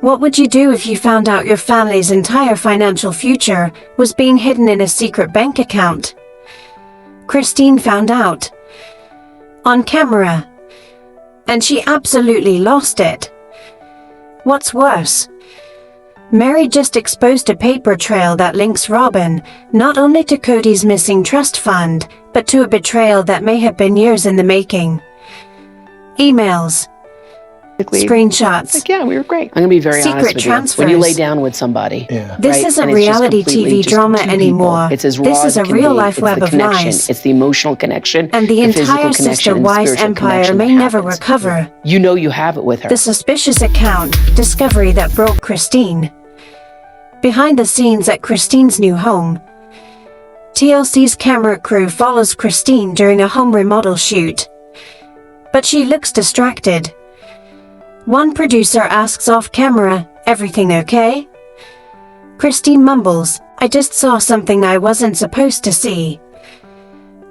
What would you do if you found out your family's entire financial future was being hidden in a secret bank account? Christine found out. On camera. And she absolutely lost it. What's worse? Meri just exposed a paper trail that links Robyn, not only to Kody's missing trust fund, but to a betrayal that may have been years in the making. Emails. Screenshots. Yeah, we were great. I'm going to be very Secret honest with transfers. you. When you lay down with somebody, This isn't reality TV drama anymore. It's as raw This is as a it can be. real-life It's web the of connection. lies. It's the emotional connection, And the physical entire connection, and the sister-wise spiritual empire connection may that never happens. recover. You know you have it with her. The suspicious account, discovery that broke Christine. Behind the scenes at Christine's new home. TLC's camera crew follows Christine during a home remodel shoot. But she looks distracted. One producer asks off camera, "Everything okay?" Christine mumbles, "I just saw something I wasn't supposed to see."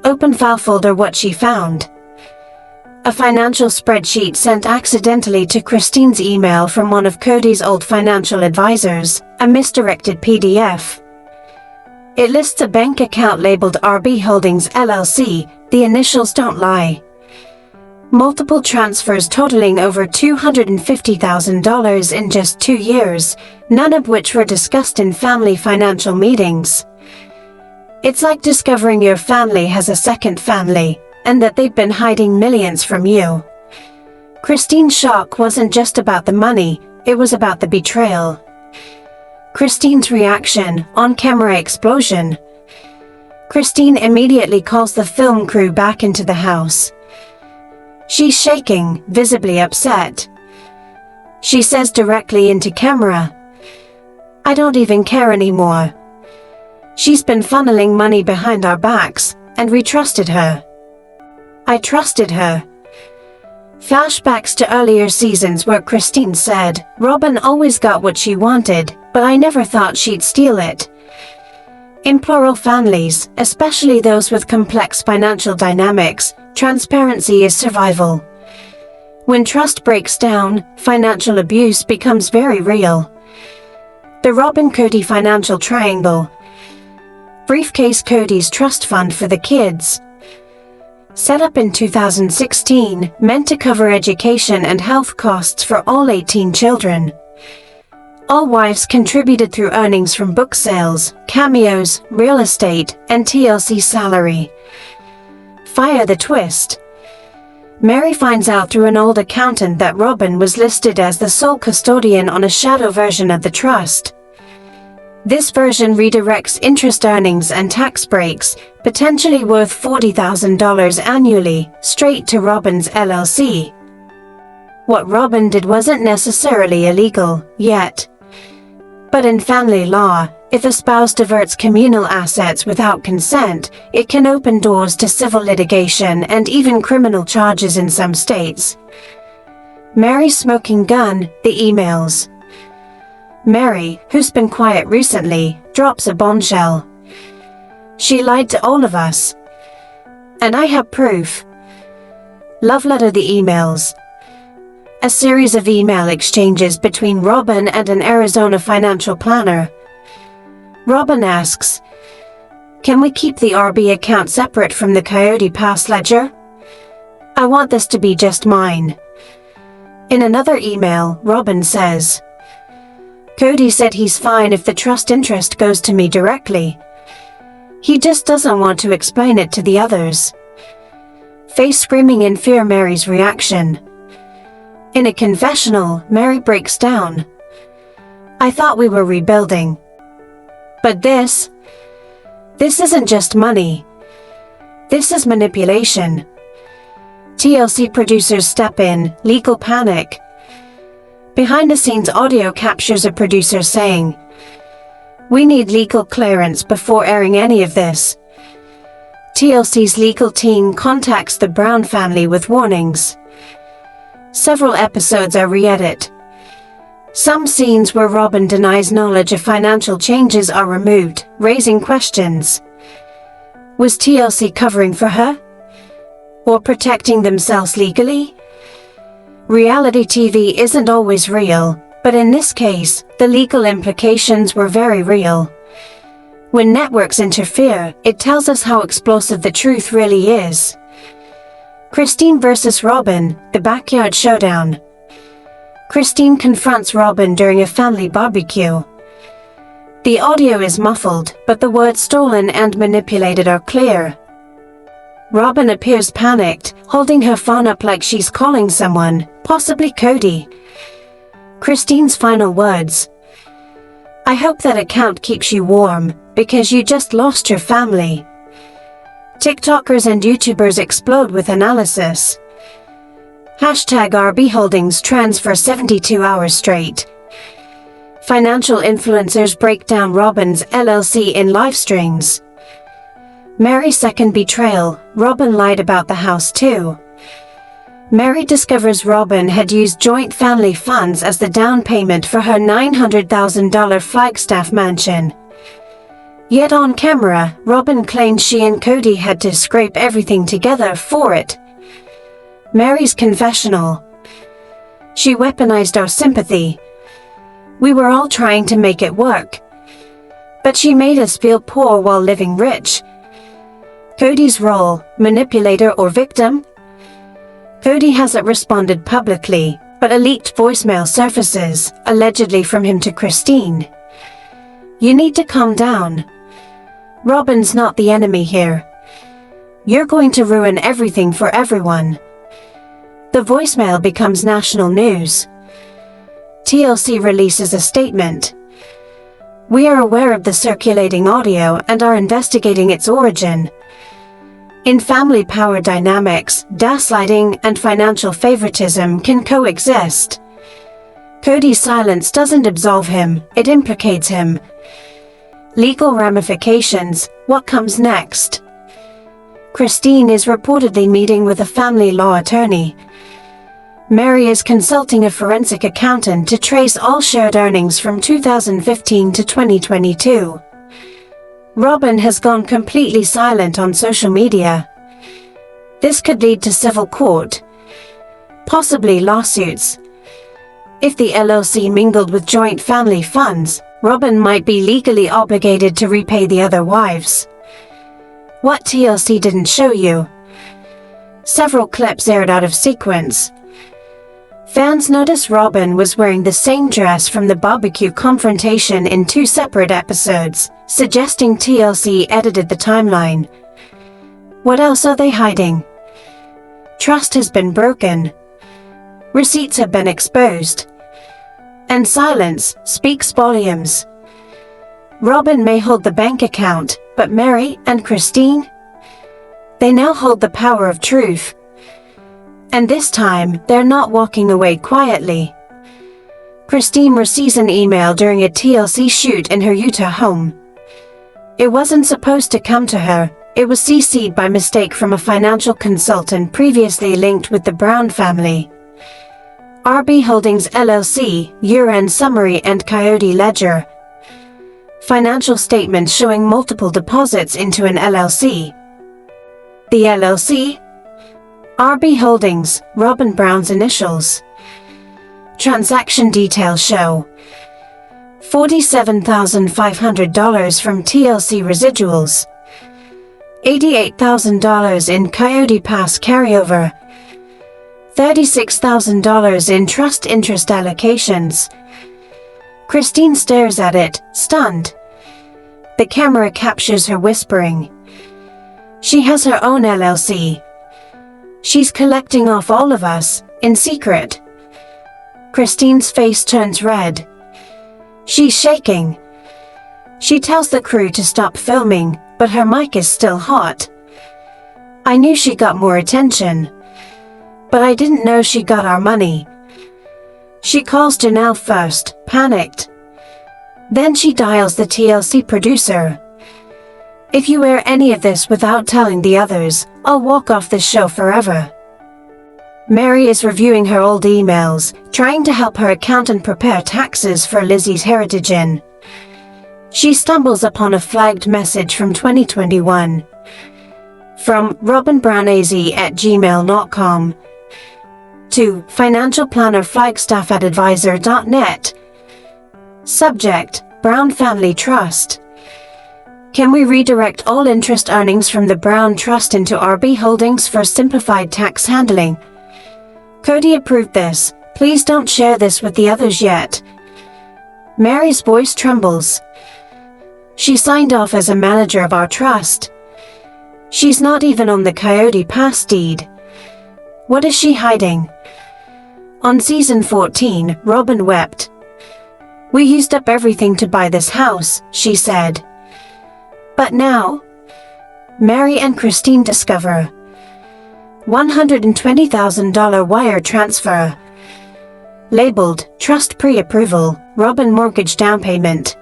Open file folder. What she found. A financial spreadsheet sent accidentally to Christine's email from one of Kody's old financial advisors, a misdirected PDF. It lists a bank account labeled RB Holdings LLC, the initials don't lie. Multiple transfers totaling over $250,000 in just 2 years, none of which were discussed in family financial meetings. It's like discovering your family has a second family, and that they've been hiding millions from you. Christine's shock wasn't just about the money, it was about the betrayal. Christine's reaction, on-camera explosion. Christine immediately calls the film crew back into the house. She's shaking, visibly upset. She says directly into camera, "I don't even care anymore. She's been funneling money behind our backs, and we trusted her. I trusted her." Flashbacks to earlier seasons where Christine said, "Robyn always got what she wanted, but I never thought she'd steal it." In plural families, especially those with complex financial dynamics, transparency is survival. When trust breaks down, financial abuse becomes very real. The Robyn-Kody financial triangle. Briefcase. Kody's trust fund for the kids. Set up in 2016, meant to cover education and health costs for all 18 children. All wives contributed through earnings from book sales, cameos, real estate, and TLC salary. Fire the twist. Meri finds out through an old accountant that Robyn was listed as the sole custodian on a shadow version of the trust. This version redirects interest earnings and tax breaks, potentially worth $40,000 annually, straight to Robyn's LLC. What Robyn did wasn't necessarily illegal, yet. But in family law, if a spouse diverts communal assets without consent, it can open doors to civil litigation and even criminal charges in some states. Meri's smoking gun, the emails. Meri, who's been quiet recently, drops a bombshell. She lied to all of us. And I have proof. Love letter. The emails. A series of email exchanges between Robyn and an Arizona financial planner. Robyn asks, "Can we keep the RB account separate from the Coyote Pass ledger? I want this to be just mine." In another email, Robyn says, "Kody said he's fine if the trust interest goes to me directly. He just doesn't want to explain it to the others." Face screaming in fear. Meri's reaction. In a confessional, Meri breaks down. "I thought we were rebuilding. But this isn't just money. This is manipulation." TLC producers step in, legal panic. Behind the scenes audio captures a producer saying, "We need legal clearance before airing any of this." TLC's legal team contacts the Brown family with warnings. Several episodes are re-edit. Some scenes where Robyn denies knowledge of financial changes are removed, raising questions. Was TLC covering for her? Or protecting themselves legally? Reality TV isn't always real, But in this case, the legal implications were very real. When networks interfere, it tells us how explosive the truth really is. Christine versus Robyn, the backyard showdown. Christine confronts Robyn during a family barbecue. The audio is muffled, but the words stolen and manipulated are clear. Robyn appears panicked, holding her phone up like she's calling someone, possibly Kody. Christine's final words: "I hope that account keeps you warm, because you just lost your family." TikTokers and YouTubers explode with analysis. #RB Holdings trends for 72 hours straight. Financial influencers break down Holdings LLC in live streams. Meri's second betrayal, Robyn lied about the house too. Meri discovers Robyn had used joint family funds as the down payment for her $900,000 Flagstaff mansion. Yet on camera, Robyn claimed she and Kody had to scrape everything together for it. Meri's confessional: "She weaponized our sympathy. We were all trying to make it work. But she made us feel poor while living rich." Kody's role, manipulator or victim? Kody hasn't responded publicly, but a leaked voicemail surfaces, allegedly from him to Christine. "You need to calm down. Robyn's not the enemy here. You're going to ruin everything for everyone." The voicemail becomes national news. TLC releases a statement: "We are aware of the circulating audio and are investigating its origin. In family power dynamics, gaslighting and financial favoritism can coexist. Kody's silence doesn't absolve him, it implicates him." Legal ramifications: what comes next? Christine is reportedly meeting with a family law attorney. Meri is consulting a forensic accountant to trace all shared earnings from 2015 to 2022. Robyn has gone completely silent on social media. This could lead to civil court, possibly lawsuits. If the LLC mingled with joint family funds, Robyn might be legally obligated to repay the other wives. What TLC didn't show you. Several clips aired out of sequence. Fans notice Robyn was wearing the same dress from the barbecue confrontation in 2 separate episodes, suggesting TLC edited the timeline. What else are they hiding? Trust has been broken. Receipts have been exposed. And silence speaks volumes. Robyn may hold the bank account, but Meri and Christine? They now hold the power of truth. And this time, they're not walking away quietly. Christine receives an email during a TLC shoot in her Utah home. It wasn't supposed to come to her. It was CC'd by mistake from a financial consultant previously linked with the Brown family. RB Holdings LLC, year-end summary and Coyote ledger. Financial statements showing multiple deposits into an LLC. The LLC? RB Holdings, Robyn Brown's initials. Transaction details show $47,500 from TLC residuals, $88,000 in Coyote Pass carryover, $36,000 in trust interest allocations. Christine stares at it, stunned. The camera captures her whispering. She has her own LLC. She's collecting off all of us, in secret. Christine's face turns red. She's shaking. She tells the crew to stop filming, but her mic is still hot. "I knew she got more attention. But I didn't know she got our money." She calls Janelle first, panicked. Then she dials the TLC producer. "If you air any of this without telling the others, I'll walk off this show forever." Meri is reviewing her old emails, trying to help her accountant prepare taxes for Lizzie's heritage in. She stumbles upon a flagged message from 2021. From robynbrownaz@gmail.com. to financial planner flagstaff@advisor.net. Subject: Brown Family Trust. Can we redirect all interest earnings from the Brown Trust into RB Holdings for simplified tax handling? Kody approved this. Please don't share this with the others yet. Meri's voice trembles. She signed off as a manager of our trust. She's not even on the Coyote Pass deed. What is she hiding? On season 14, Robyn wept. "We used up everything to buy this house," she said. But now, Meri and Christine discover $120,000 wire transfer. Labeled, Trust Pre-Approval, Robyn Mortgage Down Payment.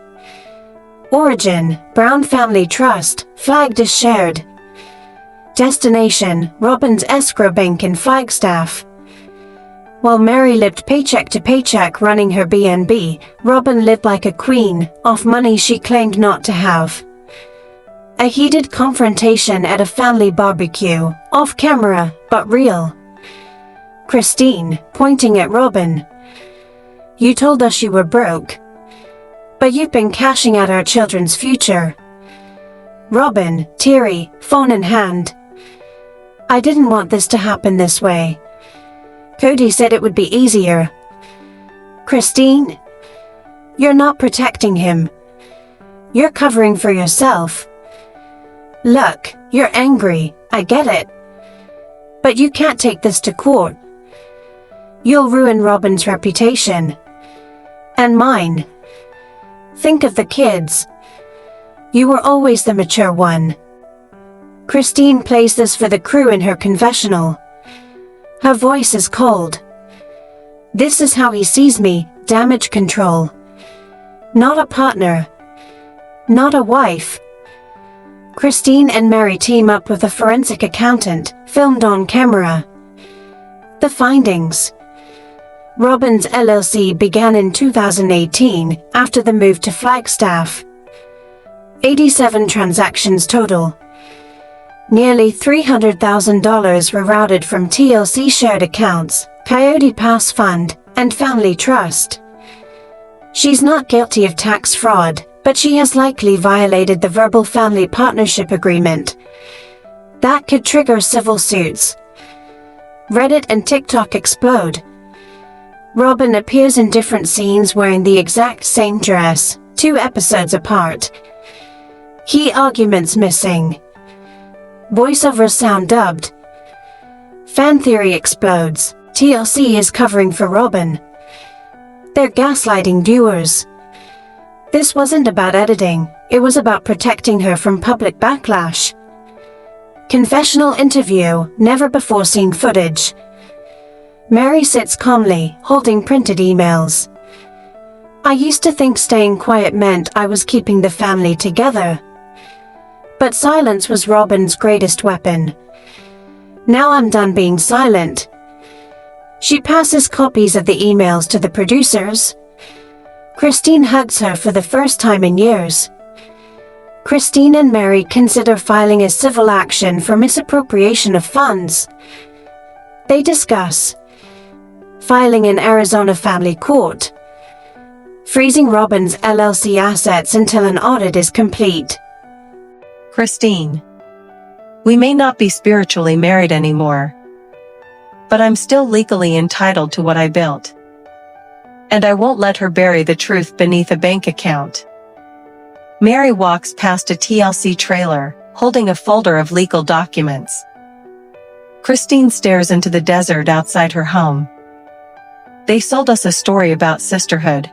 Origin, Brown Family Trust, flagged as shared. Destination, Robyn's escrow bank in Flagstaff. While Meri lived paycheck to paycheck running her B&B, Robyn lived like a queen, off money she claimed not to have. A heated confrontation at a family barbecue, off camera, but real. Christine, pointing at Robyn. "You told us you were broke. But you've been cashing out our children's future." Robyn, teary, phone in hand. "I didn't want this to happen this way. Kody said it would be easier." Christine, "You're not protecting him. You're covering for yourself. Look, you're angry, I get it. But you can't take this to court. You'll ruin Robyn's reputation. And mine. Think of the kids. You were always the mature one." Christine plays this for the crew in her confessional. Her voice is cold. "This is how he sees me, damage control. Not a partner. Not a wife." Christine and Meri team up with a forensic accountant, filmed on camera. The findings. Holdings LLC began in 2018, after the move to Flagstaff. 87 transactions total. Nearly $300,000 were routed from TLC shared accounts, Coyote Pass Fund, and Family Trust. She's not guilty of tax fraud, but she has likely violated the verbal family partnership agreement. That could trigger civil suits. Reddit and TikTok explode. Robyn appears in different scenes wearing the exact same dress, 2 episodes apart. Key arguments missing. Voiceover sound dubbed. Fan theory explodes. TLC is covering for Robyn. They're gaslighting viewers. This wasn't about editing, it was about protecting her from public backlash. Confessional interview, never before seen footage. Meri sits calmly, holding printed emails. "I used to think staying quiet meant I was keeping the family together. But silence was Robyn's greatest weapon. Now I'm done being silent." She passes copies of the emails to the producers. Christine hugs her for the first time in years. Christine and Meri consider filing a civil action for misappropriation of funds. They discuss filing in Arizona family court, freezing Holdings LLC assets until an audit is complete. Christine. "We may not be spiritually married anymore, but I'm still legally entitled to what I built. And I won't let her bury the truth beneath a bank account." Meri walks past a TLC trailer, holding a folder of legal documents. Christine stares into the desert outside her home. "They sold us a story about sisterhood.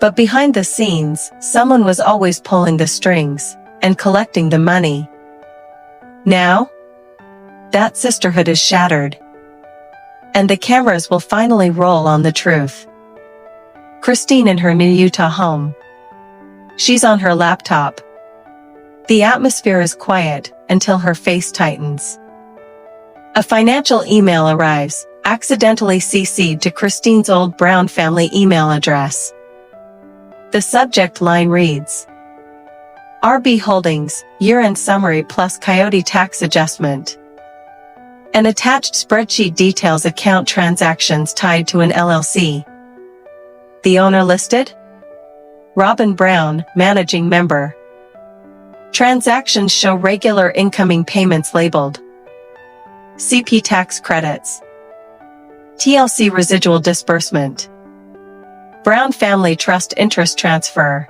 But behind the scenes, someone was always pulling the strings and collecting the money. Now, that sisterhood is shattered. And the cameras will finally roll on the truth." Christine in her new Utah home. She's on her laptop. The atmosphere is quiet until her face tightens. A financial email arrives, accidentally CC'd to Christine's old Brown family email address. The subject line reads, "RB Holdings, year-end summary plus Coyote tax adjustment." An attached spreadsheet details account transactions tied to an LLC. The owner listed? Robyn Brown, managing member. Transactions show regular incoming payments labeled. CP tax credits. TLC residual disbursement. Brown Family Trust interest transfer.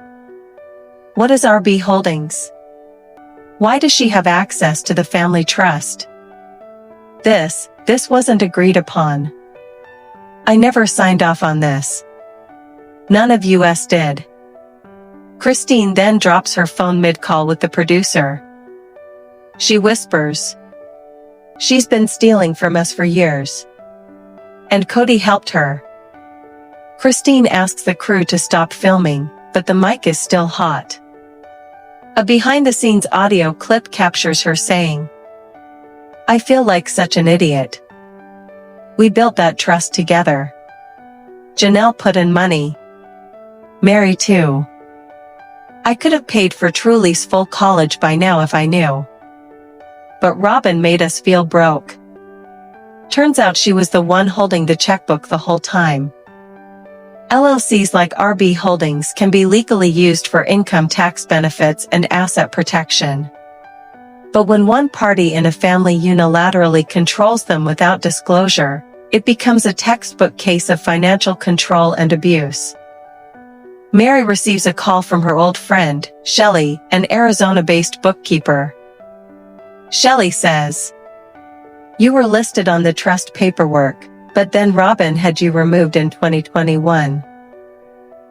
What is RB Holdings? Why does she have access to the family trust? This wasn't agreed upon. I never signed off on this. None of us did. Christine then drops her phone mid-call with the producer. She whispers, "She's been stealing from us for years. And Kody helped her." Christine asks the crew to stop filming, but the mic is still hot. A behind-the-scenes audio clip captures her saying, "I feel like such an idiot. We built that trust together. Janelle put in money. Meri too. I could have paid for Truly's full college by now if I knew. But Robyn made us feel broke. Turns out she was the one holding the checkbook the whole time." LLCs like RB Holdings can be legally used for income tax benefits and asset protection. But when one party in a family unilaterally controls them without disclosure, it becomes a textbook case of financial control and abuse. Meri receives a call from her old friend, Shelley, an Arizona-based bookkeeper. Shelley says, "You were listed on the trust paperwork, but then Robyn had you removed in 2021.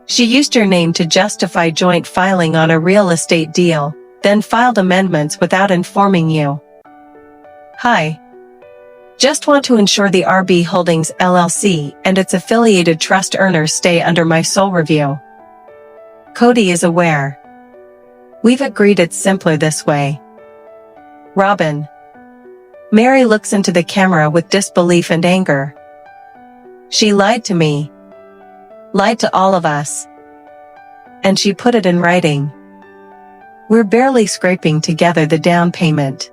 She used your name to justify joint filing on a real estate deal, then filed amendments without informing you. Hi. Just want to ensure the RB Holdings LLC and its affiliated trust earners stay under my sole review. Kody is aware. We've agreed it's simpler this way. Robyn." Meri looks into the camera with disbelief and anger. "She lied to me. Lied to all of us. And she put it in writing. We're barely scraping together the down payment."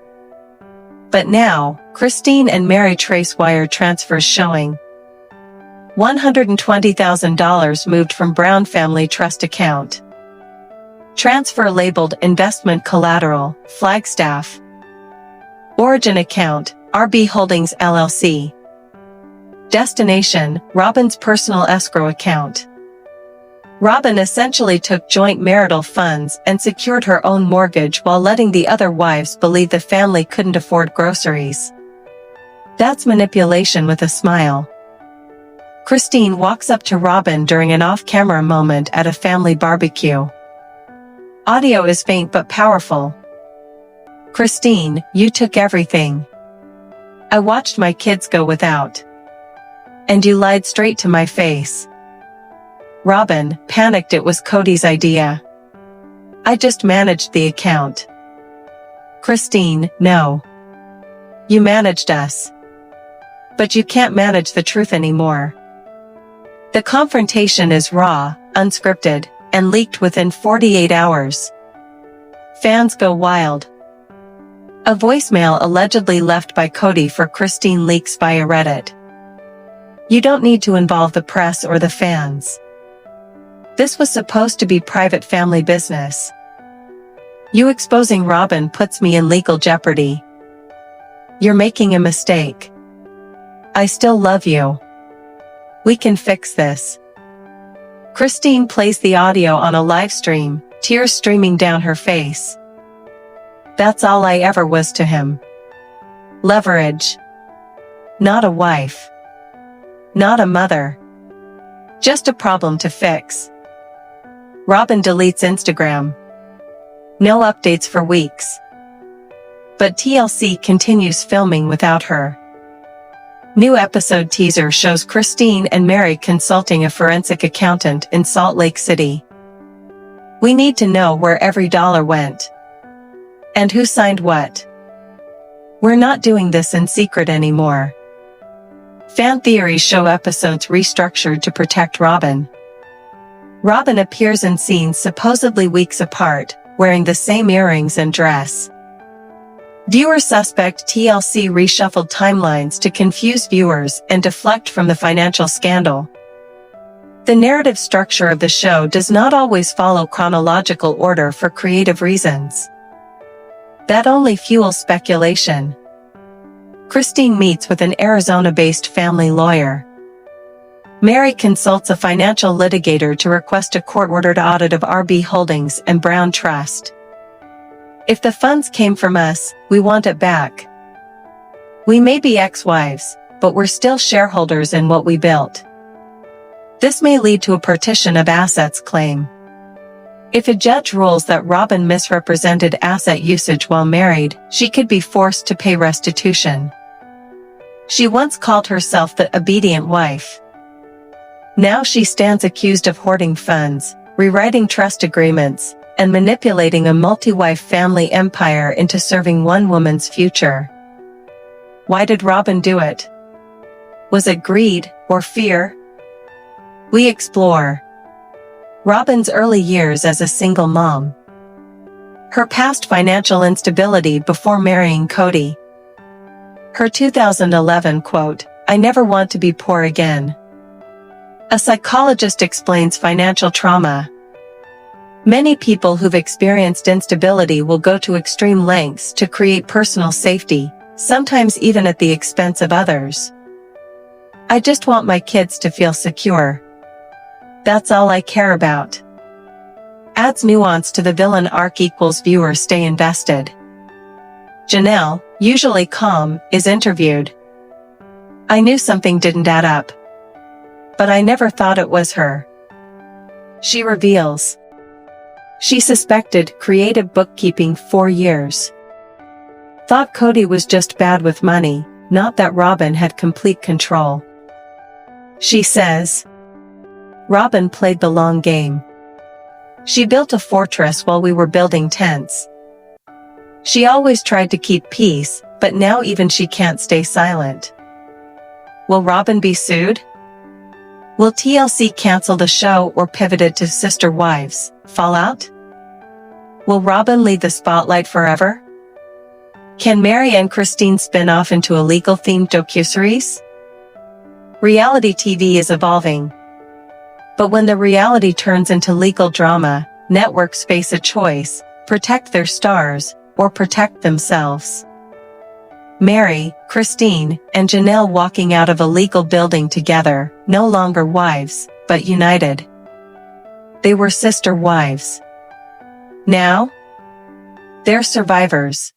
But now, Christine and Meri trace wire transfers showing $120,000 moved from Brown Family Trust account. Transfer labeled investment collateral, Flagstaff. Origin account, RB Holdings LLC. Destination, Robyn's personal escrow account. Robyn essentially took joint marital funds and secured her own mortgage while letting the other wives believe the family couldn't afford groceries. That's manipulation with a smile. Christine walks up to Robyn during an off-camera moment at a family barbecue. Audio is faint but powerful. "Christine, you took everything. I watched my kids go without. And you lied straight to my face." Robyn, panicked it was Kody's idea. "I just managed the account." Christine, "No. You managed us. But you can't manage the truth anymore." The confrontation is raw, unscripted, and leaked within 48 hours. Fans go wild. A voicemail allegedly left by Kody for Christine leaks via Reddit. "You don't need to involve the press or the fans. This was supposed to be private family business. You exposing Robyn puts me in legal jeopardy. You're making a mistake. I still love you. We can fix this." Christine plays the audio on a live stream, tears streaming down her face. "That's all I ever was to him. Leverage. Not a wife. Not a mother. Just a problem to fix." Robyn deletes Instagram. No updates for weeks. But TLC continues filming without her. New episode teaser shows Christine and Meri consulting a forensic accountant in Salt Lake City. "We need to know where every dollar went. And who signed what. We're not doing this in secret anymore." Fan theories show episodes restructured to protect Robyn. Robyn appears in scenes supposedly weeks apart, wearing the same earrings and dress. Viewer suspect TLC reshuffled timelines to confuse viewers and deflect from the financial scandal. The narrative structure of the show does not always follow chronological order for creative reasons. That only fuels speculation. Christine meets with an Arizona-based family lawyer. Meri consults a financial litigator to request a court-ordered audit of RB Holdings and Brown Trust. If the funds came from us, we want it back. We may be ex-wives, but we're still shareholders in what we built. This may lead to a partition of assets claim. If a judge rules that Robyn misrepresented asset usage while married, she could be forced to pay restitution. She once called herself the obedient wife. Now she stands accused of hoarding funds, rewriting trust agreements, and manipulating a multi-wife family empire into serving one woman's future. Why did Robyn do it? Was it greed or fear? We explore Robyn's early years as a single mom, her past financial instability before marrying Kody, her 2011 quote, "I never want to be poor again." A psychologist explains financial trauma. Many people who've experienced instability will go to extreme lengths to create personal safety, sometimes even at the expense of others. "I just want my kids to feel secure. That's all I care about." Adds nuance to the villain arc equals viewers stay invested. Janelle, usually calm, is interviewed. "I knew something didn't add up. But I never thought it was her." She reveals she suspected creative bookkeeping for years. Thought Kody was just bad with money, not that Robyn had complete control. She says Robyn played the long game. She built a fortress while we were building tents. She always tried to keep peace, but now even she can't stay silent. Will Robyn be sued? Will TLC cancel the show or pivot it to sister wives? Fallout? Will Robyn leave the spotlight forever? Can Meri and Christine spin off into a legal-themed docuseries? Reality TV is evolving. But when the reality turns into legal drama, networks face a choice: protect their stars, or protect themselves. Meri, Christine, and Janelle walking out of a legal building together, no longer wives, but united. They were sister wives. Now, they're survivors.